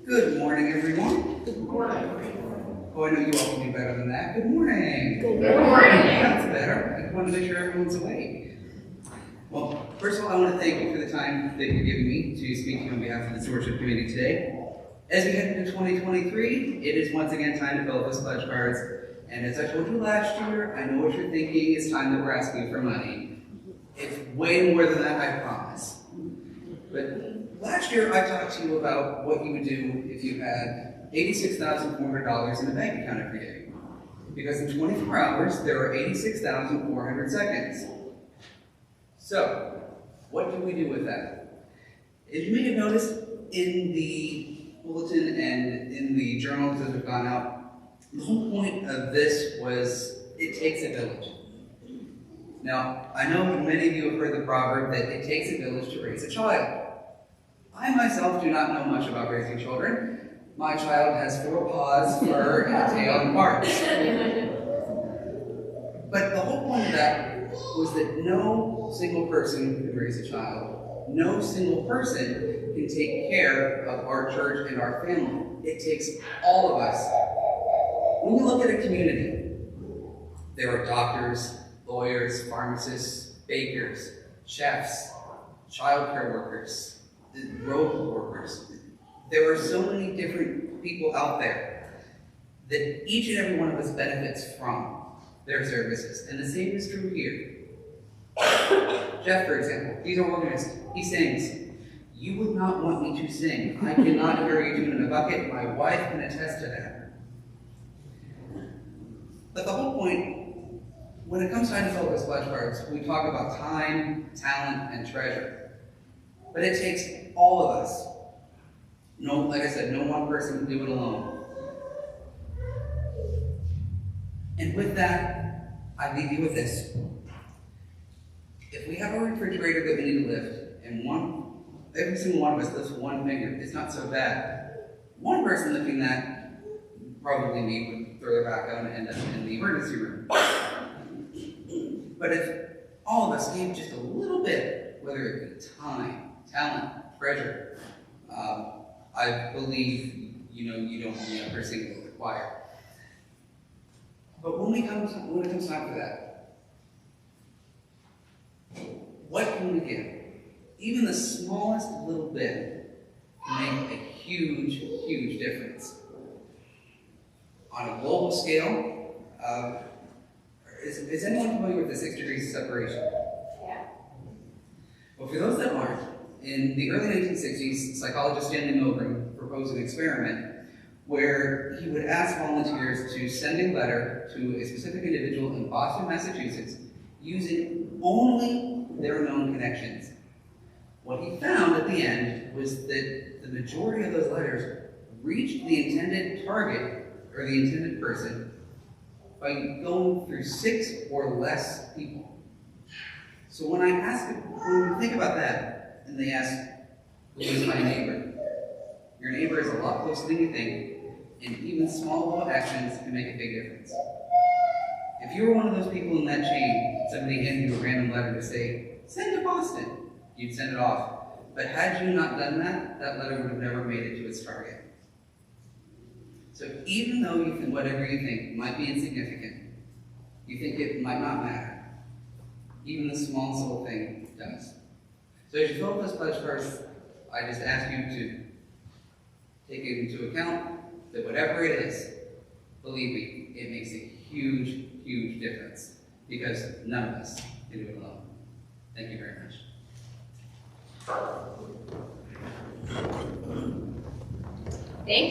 Good morning, everyone. Good morning. Oh, I know you all can do better than that. Good morning. Good morning. That's better. I want to make sure everyone's awake. Well, first of all, I want to thank you for the time that you've given me to speak to you on behalf of the Stewardship Committee today. As we head into 2023, it is once again time to fill those pledge cards. And as I told you last year, I know what you're thinking. It's time that we're asking for money. It's way more than that, I promise. But last year, I talked to you about what you would do if you had $86,400 in a bank account every day. Because in 24 hours, there are 86,400 seconds. So, what do we do with that? As you may have noticed in the bulletin and in the journals that have gone out, the whole point of this was it takes a village. Now, I know many of you have heard the proverb that it takes a village to raise a child. I myself do not know much about raising children. My child has 4 paws, fur, and a tail and parts. But the whole point of that was that no single person can raise a child. No single person can take care of our church and our family. It takes all of us. When you look at a community, there are doctors, lawyers, pharmacists, bakers, chefs, childcare workers, road workers. There are so many different people out there that each and every one of us benefits from their services. And the same is true here. Jeff, for example, he's an organist. He sings. You would not want me to sing. I cannot hear you tune in a bucket. My wife can attest to that. But the whole point, when it comes time to fill those pledge cards, we talk about time, talent, and treasure. But it takes all of us. No, like I said, no one person can do it alone. And with that, I leave you with this. If we have a refrigerator that we need to lift, and every single one of us lifts one finger, it's not so bad. One person lifting that, probably me, would throw their back out and end up in the emergency room. But if all of us gave just a little bit, whether it be time, talent, treasure, I believe you don't need a person to require. But when it comes time for that, what can we give? Even the smallest little bit can make a huge, huge difference. On a global scale, is anyone familiar with the 6 degrees of separation? Yeah. Well, for those that aren't, in the early 1960s, psychologist Stanley Milgram proposed an experiment where he would ask volunteers to send a letter to a specific individual in Boston, Massachusetts, using only their known connections. What he found at the end was that the majority of those letters reached the intended target, or the intended person, by going through 6 or less people. So when we think about that, and they ask, who is my neighbor? Your neighbor is a lot closer than you think, and even small little actions can make a big difference. If you were one of those people in that chain, somebody handed you a random letter to say, send to Boston, you'd send it off. But had you not done that, that letter would have never made it to its target. So even though you think whatever you think might be insignificant, you think it might not matter, even the smallest little thing does. So as you fill out those pledge cards, I just ask you to take it into account that whatever it is, believe me, it makes a huge, huge difference because none of us can do it alone. Thank you very much. Thank you.